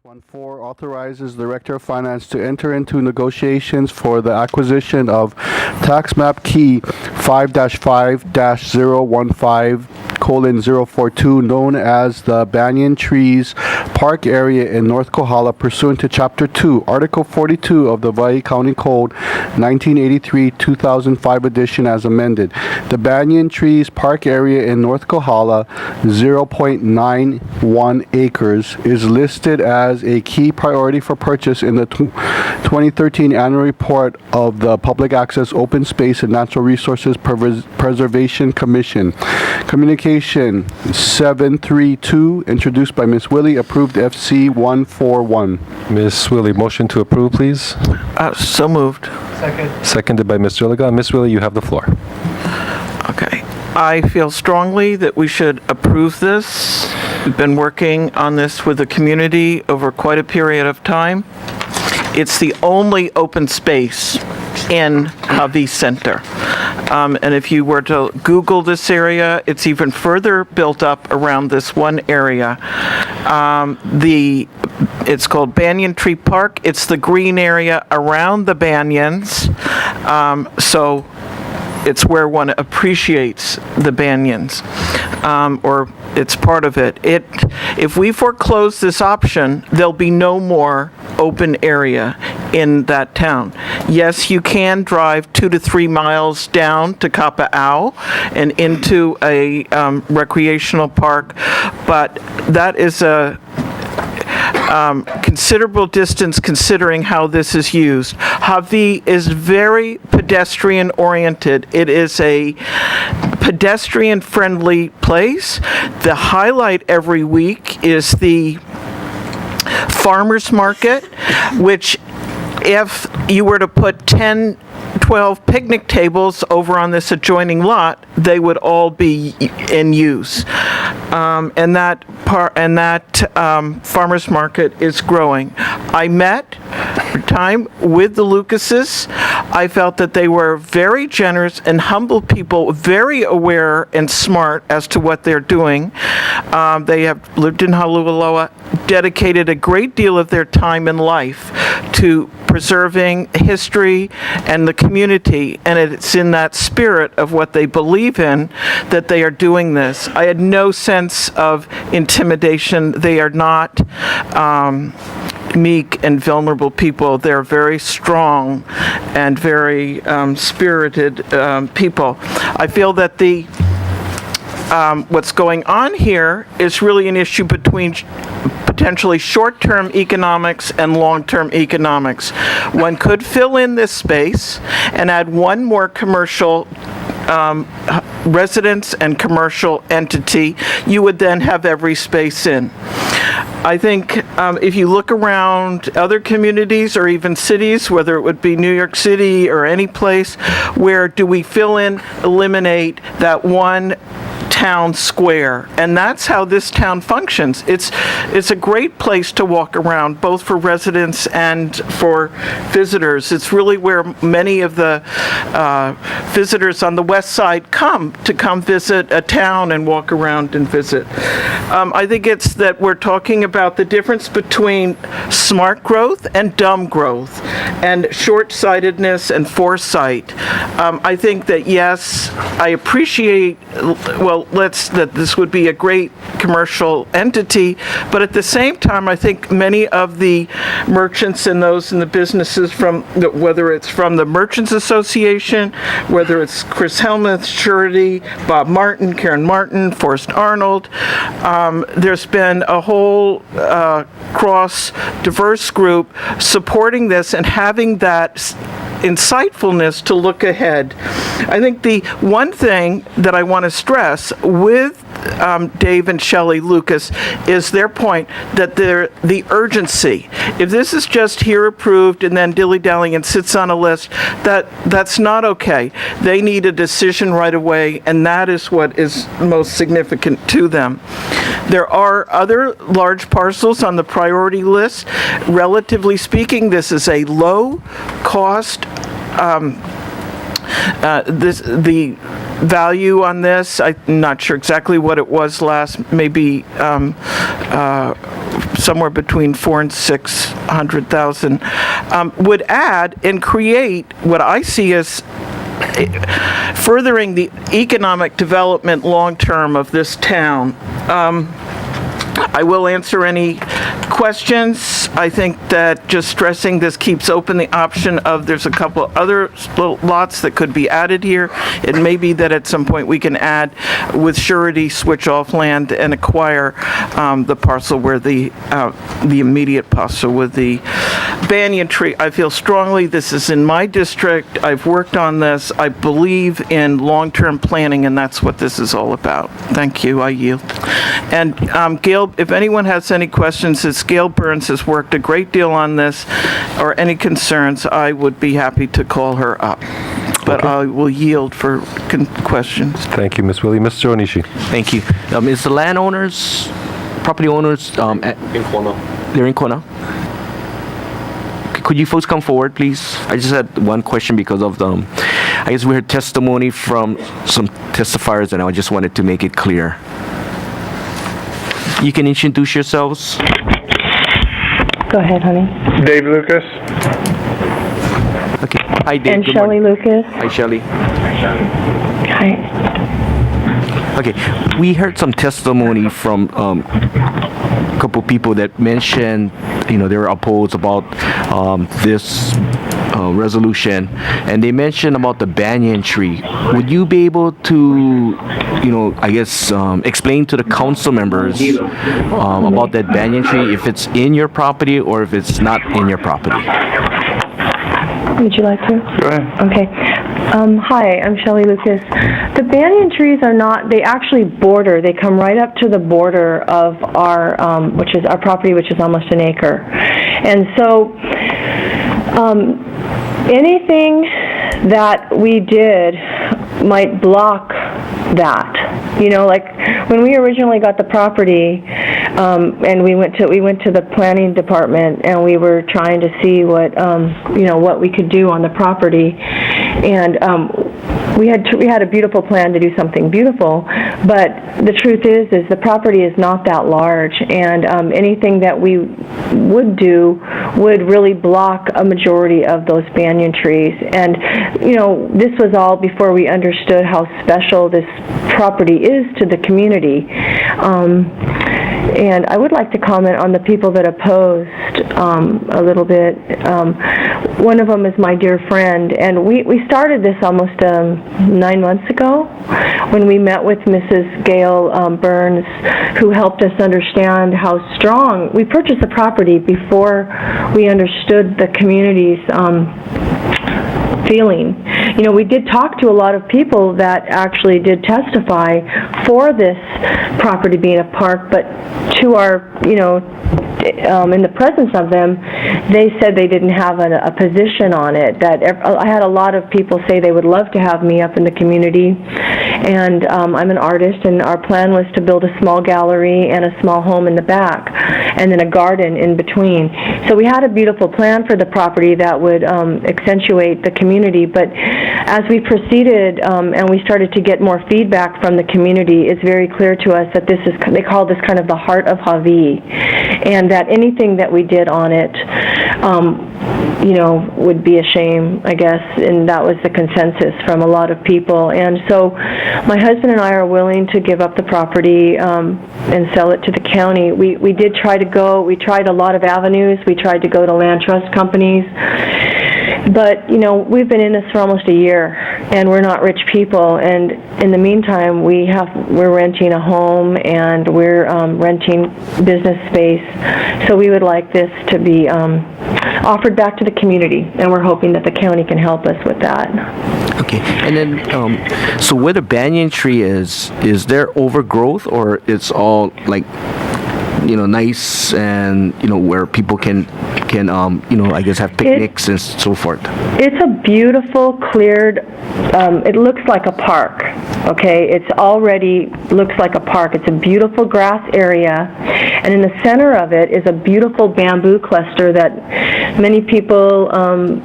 14 authorizes the Director of Finance to enter into negotiations for the acquisition of tax map key 5-5-015:042, known as the Banyan Trees Park area in North Kohala, pursuant to Chapter 2, Article 42 of the Hawaii County Code 1983-2005 edition as amended. The Banyan Trees Park area in North Kohala, 0.91 acres, is listed as a key priority for purchase in the 2013 annual report of the Public Access, Open Space, and Natural Resources Preservation Commission. Communication 732, introduced by Ms. Willie, approved FC 141. Ms. Willie, motion to approve, please. So moved. Seconded by Ms. Zerliga. Ms. Willie, you have the floor. Okay. I feel strongly that we should approve this. We've been working on this with the community over quite a period of time. It's the only open space in Hawi Center. And if you were to Google this area, it's even further built up around this one area. It's called Banyan Tree Park. It's the green area around the banyans. So it's where one appreciates the banyans, or it's part of it. If we foreclose this option, there'll be no more open area in that town. Yes, you can drive 2 to 3 miles down to Kapa'au and into a recreational park, but that is a considerable distance considering how this is used. Hawi is very pedestrian oriented. It is a pedestrian friendly place. The highlight every week is the farmers market, which if you were to put 10, 12 picnic tables over on this adjoining lot, they would all be in use. And that farmers market is growing. I met time with the Lucases. I felt that they were very generous and humble people, very aware and smart as to what they're doing. They have lived in Halualoa, dedicated a great deal of their time and life to preserving history and the community, and it's in that spirit of what they believe in that they are doing this. I had no sense of intimidation. They are not meek and vulnerable people. They're very strong and very spirited people. I feel that what's going on here is really an issue between potentially short-term economics and long-term economics. One could fill in this space and add one more commercial residence and commercial entity. You would then have every space in. I think if you look around other communities or even cities, whether it would be New York City or any place, where do we fill in, eliminate that one town square? And that's how this town functions. It's a great place to walk around, both for residents and for visitors. It's really where many of the visitors on the west side come visit a town and walk around and visit. I think it's that we're talking about the difference between smart growth and dumb growth, and short-sightedness and foresight. I think that, yes, I appreciate, that this would be a great commercial entity, but at the same time, I think many of the merchants and those in the businesses whether it's from the Merchants Association, whether it's Chris Helmuth, Surety, Bob Martin, Karen Martin, Forrest Arnold, there's been a whole diverse group supporting this and having that insightfulness to look ahead. I think the one thing that I want to stress with Dave and Shelley Lucas is their point that the urgency. If this is just here approved and then dilly-dallying and sits on a list, that's not okay. They need a decision right away, and that is what is most significant to them. There are other large parcels on the priority list. Relatively speaking, this is a low cost. The value on this. I'm not sure exactly what it was last, maybe somewhere between 400,000 and 600,000, would add and create what I see as furthering the economic development long-term of this town. I will answer any questions. I think that just stressing this keeps open the option of there's a couple other lots that could be added here. It may be that at some point we can add with surety, switch off land and acquire the parcel where the immediate parcel with the banyan tree. I feel strongly this is in my district. I've worked on this. I believe in long-term planning, and that's what this is all about. Thank you. I yield. And Gail, if anyone has any questions, as Gail Burns has worked a great deal on this, or any concerns, I would be happy to call her up. But Okay. I will yield for questions. Thank you, Ms. Willie. Mr. Onishi. Thank you. Is the landowners, property owners, In Kona. they're in Kona? Could you folks come forward, please? I just had one question because of I guess we heard testimony from some testifiers, and I just wanted to make it clear. You can introduce yourselves. Go ahead, honey. Dave Lucas. Okay. Hi, Dave. And Good Shelley morning. Lucas. Hi, Shelley. Hi. Okay, we heard some testimony from a couple people that mentioned, they were opposed about this resolution, and they mentioned about the banyan tree. Would you be able to, explain to the council members about that banyan tree, if it's in your property or if it's not in your property? Would you like to? Go ahead. Okay. Hi, I'm Shelley Lucas. The banyan trees are not, they actually border, they come right up to the border of our, which is our property, which is almost an acre. And so, anything that we did might block that. Like when we originally got the property, and we went to the planning department, and we were trying to see what we could do on the property, and we had a beautiful plan to do something beautiful, but the truth is the property is not that large, and anything that we would do would really block a majority of those banyan trees. And this was all before we understood how special this property is to the community. And I would like to comment on the people that opposed a little bit. One of them is my dear friend, and we started this almost 9 months ago when we met with Mrs. Gail Burns, who helped us understand how strong. We purchased the property before we understood the community's feeling. We did talk to a lot of people that actually did testify for this property being a park, but to our, in the presence of them, they said they didn't have a position on it. That I had a lot of people say they would love to have me up in the community, and I'm an artist, and our plan was to build a small gallery and a small home in the back, and then a garden in between. So we had a beautiful plan for the property that would accentuate the community, but as we proceeded and we started to get more feedback from the community, it's very clear to us that this is, they call this kind of the heart of Hawaii, and that anything that we did on it, would be a shame, I guess, and that was the consensus from a lot of people. And so my husband and I are willing to give up the property and sell it to the county. We did try to go, we tried a lot of avenues. We tried to go to land trust companies. But, we've been in this for almost a year, and we're not rich people, and in the meantime, we're renting a home, and we're renting business space, so we would like this to be offered back to the community, and we're hoping that the county can help us with that. Okay, and then, so where the banyan tree is there overgrowth, or it's all like, nice and, where people can I guess have picnics and so forth? It's a beautiful, cleared, it looks like a park, okay? It's already looks like a park. It's a beautiful grass area, And in the center of it is a beautiful bamboo cluster that many people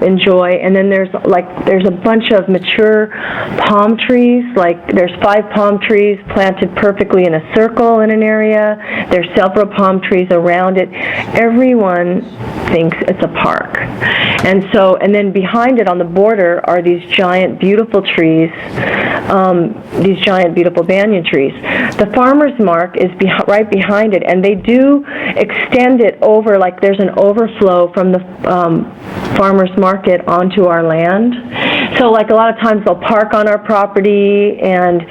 enjoy. And then there's a bunch of mature palm trees. Like there's 5 palm trees planted perfectly in a circle in an area. There's several palm trees around it. Everyone thinks it's a park. And then behind it on the border are these giant beautiful trees, these giant beautiful banyan trees. The farmer's mark is right behind it, and they do extend it over, like there's an overflow from the farmer's market onto our land. So like a lot of times they'll park on our property, and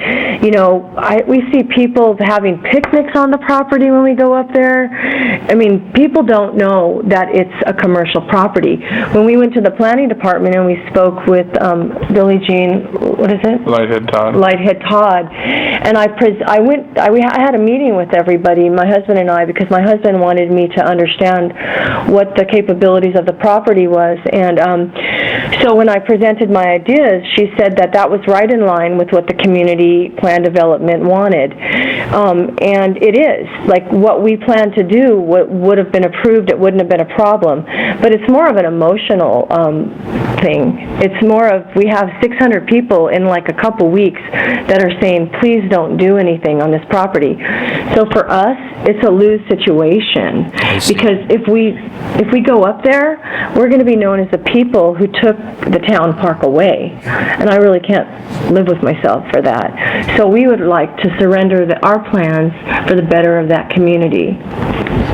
we see people having picnics on the property when we go up there. I mean, people don't know that it's a commercial property. When we went to the planning department and we spoke with Billie Jean, what is it? Lighthead Todd. Lighthead Todd, and I had a meeting with everybody, my husband and I, because my husband wanted me to understand what the capabilities of the property was, and so when I presented my ideas, she said that was right in line with what the community plan development wanted, and it is. Like what we planned to do would have been approved, it wouldn't have been a problem, but it's more of an emotional thing. It's more of, we have 600 people in like a couple weeks that are saying, please don't do anything on this property. So for us, it's a lose situation, because if we go up there, we're going to be known as the people who took the town park away, and I really can't live with myself for that. So we would like to surrender our plans for the better of that community.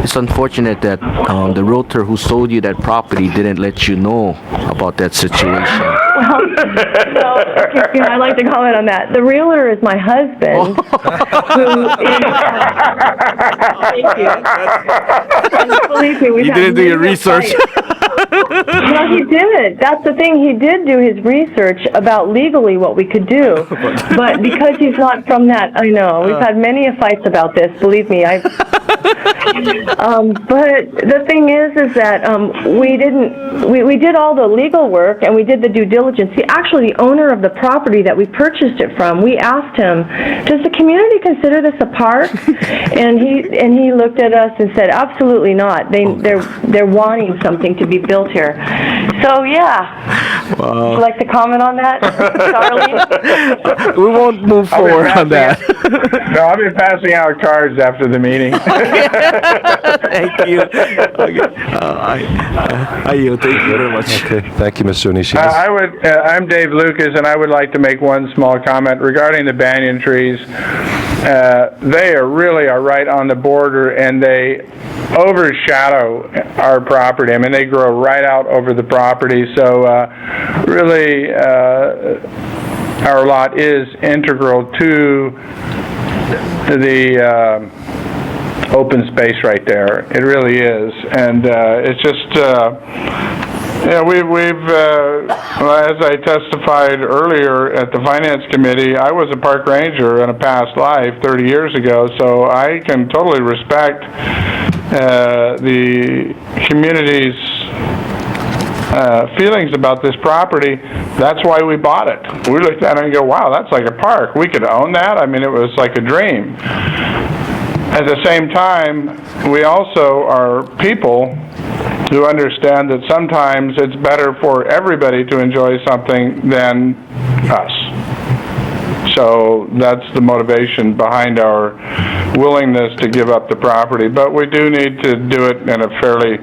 It's unfortunate that the realtor who sold you that property didn't let you know about that situation. Well, I'd like to comment on that. The realtor is my husband, who is... Thank you. And believe me, You didn't do your research. Well, he did. That's the thing. He did do his research about legally what we could do. But because he's not from that, I know. We've had many fights about this. Believe me, but the thing is that we did all the legal work and we did the due diligence. Actually, the owner of the property that we purchased it from, we asked him, does the community consider this a park? And he looked at us and said, absolutely not. They're wanting something to be built here. So yeah. Would you like to comment on that, Charlie? We won't move forward on that. No, I'll be passing out cards after the meeting. Thank you. Okay. I yield. Thank you very much. Okay, thank you, Mr. Onishi. I'm Dave Lucas, and I would like to make one small comment regarding the banyan trees. They are right on the border, and they overshadow our property. I mean, they grow right out over the property. So really, our lot is integral to the open space right there. It really is, and it's just. We've as I testified earlier at the Finance Committee, I was a park ranger in a past life 30 years ago, so I can totally respect the community's feelings about this property. That's why we bought it. We looked at it and go, wow, that's like a park. We could own that. I mean, it was like a dream. At the same time, we also are people who understand that sometimes it's better for everybody to enjoy something than us. So that's the motivation behind our willingness to give up the property. But we do need to do it in a fairly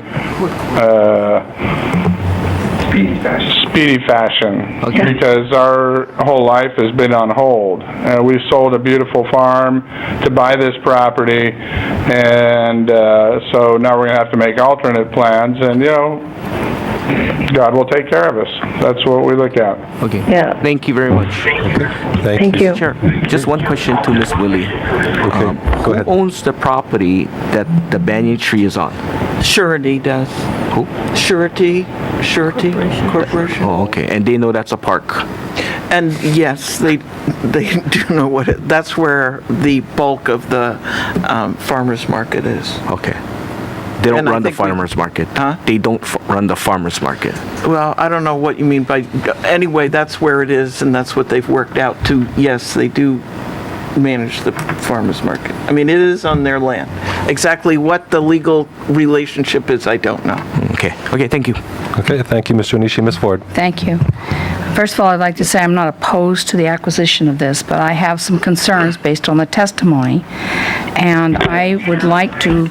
speedy fashion, Okay. because our whole life has been on hold. We sold a beautiful farm to buy this property, and so now we're going to have to make alternate plans, and God will take care of us. That's what we look at. Okay. Yeah. Thank you very much. Thank you. Sure. Just one question to Miss Willie. Okay, go ahead. Who owns the property that the banyan tree is on? Surety does. Who? Surety Corporation. Oh, okay. And they know that's a park. And yes, they do know that's where the bulk of the farmers market is. Okay. They don't And I run the think we- farmers market. Huh? They don't run the farmers market. Well, I don't know what you mean by, anyway, that's where it is, and that's what they've worked out to. Yes, they do manage the farmer's market. I mean, it is on their land. Exactly what the legal relationship is, I don't know. Okay. Okay, thank you. Okay, thank you, Mr. Onishi. Ms. Ford. Thank you. First of all, I'd like to say I'm not opposed to the acquisition of this, but I have some concerns based on the testimony, and I would like to,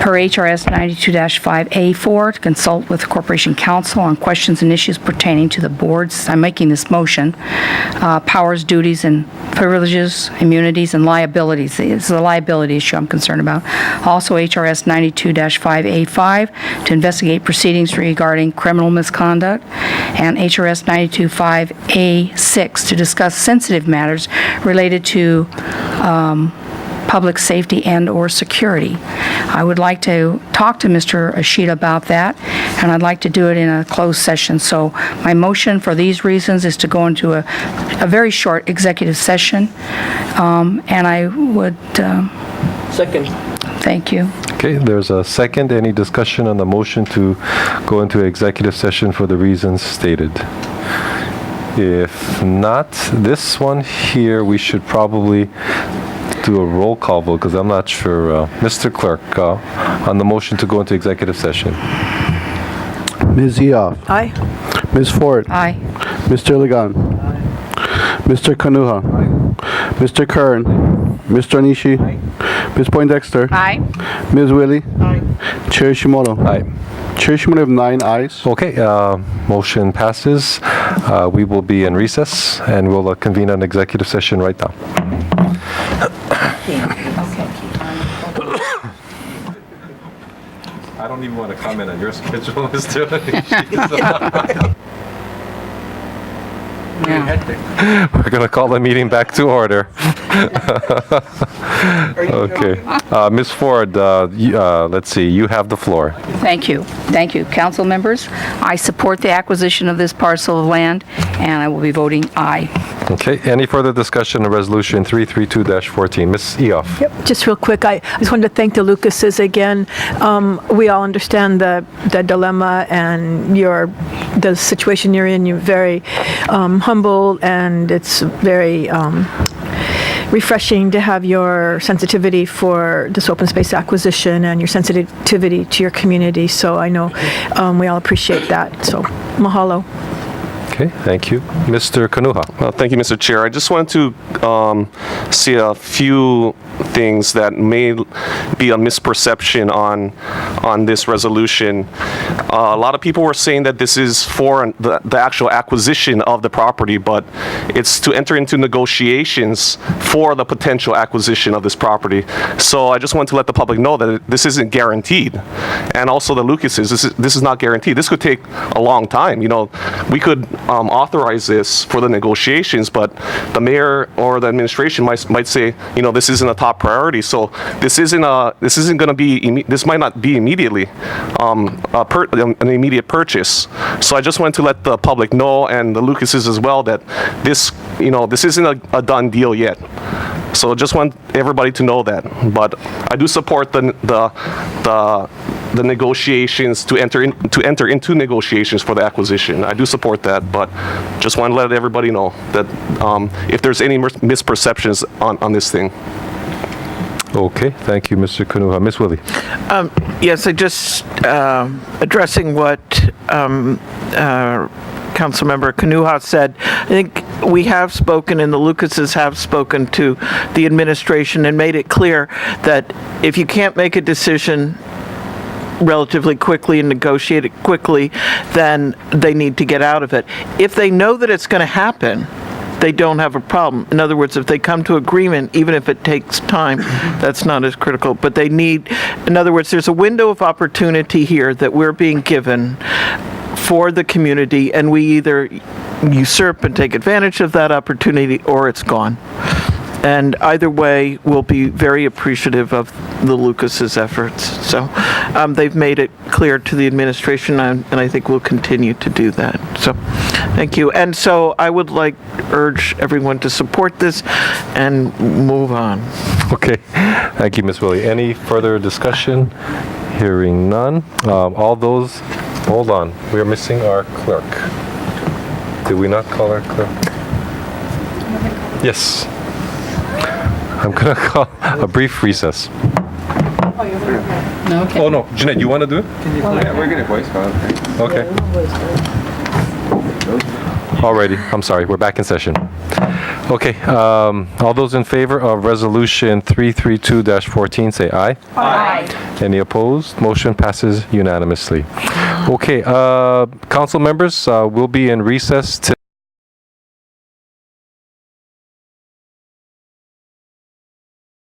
per HRS 92-5A4, to consult with Corporation Counsel on questions and issues pertaining to the board's, I'm making this motion, powers, duties, and privileges, immunities, and liabilities. It's the liability issue I'm concerned about. Also, HRS 92-5A5, to investigate proceedings regarding criminal misconduct, and HRS 92-5A6, to discuss sensitive matters related to public safety and/or security. I would like to talk to Mr. Ashita about that, and I'd like to do it in a closed session. So my motion for these reasons is to go into a very short executive session, and I would, Second. thank you. Okay, there's a second. Any discussion on the motion to go into executive session for the reasons stated? If not, this one here, we should probably do a roll call vote, because I'm not sure. Mr. Clerk, on the motion to go into executive session. Ms. Eoff. Aye. Ms. Ford. Aye. Mr. Ligon. Mr. Kanuha. Mr. Kern. Mr. Onishi. Ms. Poindexter. Aye. Ms. Willie. Chair Shimono. Aye. Chair Shimono have 9 ayes. Okay, motion passes. We will be in recess, and we'll convene an executive session right now. I don't even want to comment on your schedule, Mr. We're going to call the meeting back to order. Okay. Ms. Ford, let's see, you have the floor. Thank you. Thank you. Council members, I support the acquisition of this parcel of land, and I will be voting aye. Okay, any further discussion on Resolution 332-14? Ms. Eoff. Yep, just real quick, I just wanted to thank the Lucases again. We all understand the dilemma and the situation you're in. You're very humble, and it's very refreshing to have your sensitivity for this open space acquisition and your sensitivity to your community. So I know we all appreciate that. So mahalo. Okay, thank you. Mr. Kanuha. Thank you, Mr. Chair. I just wanted to see a few things that may be a misperception on this resolution. A lot of people were saying that this is for the actual acquisition of the property, but it's to enter into negotiations for the potential acquisition of this property. So I just want to let the public know that this isn't guaranteed. And also the Lucases, this is not guaranteed. This could take a long time. You know, we could authorize this for the negotiations, but the mayor or the administration might say, you know, this isn't a top priority. So this isn't going to be. This might not be immediately an immediate purchase. So I just wanted to let the public know, and the Lucases as well, that this isn't a done deal yet. So just want everybody to know that. But I do support the negotiations to enter into negotiations for the acquisition. I do support that, but just want to let everybody know that if there's any misperceptions on this thing. Okay, thank you, Mr. Kanuha. Ms. Willie. Yes, I just addressing what Councilmember Kanuha said. I think we have spoken, and the Lucases have spoken to the administration and made it clear that if you can't make a decision relatively quickly and negotiate it quickly, then they need to get out of it. If they know that it's going to happen, they don't have a problem. In other words, if they come to agreement, even if it takes time, that's not as critical. But they need, in other words, there's a window of opportunity here that we're being given for the community, and we either usurp and take advantage of that opportunity, or it's gone. And either way, we'll be very appreciative of the Lucas's efforts. So they've made it clear to the administration, and I think we'll continue to do that. So thank you. And so I would urge everyone to support this and move on. Okay, thank you, Ms. Willie. Any further discussion? Hearing none. All those, hold on. We are missing our clerk. Did we not call our clerk? Yes. I'm going to call a brief recess. Oh, no. Jeanette, you want to do it? We're gonna voice vote. Okay. Alrighty, I'm sorry, we're back in session. Okay, all those in favor of Resolution 332-14, say aye. Aye. Any opposed? Motion passes unanimously. Okay, council members, we'll be in recess till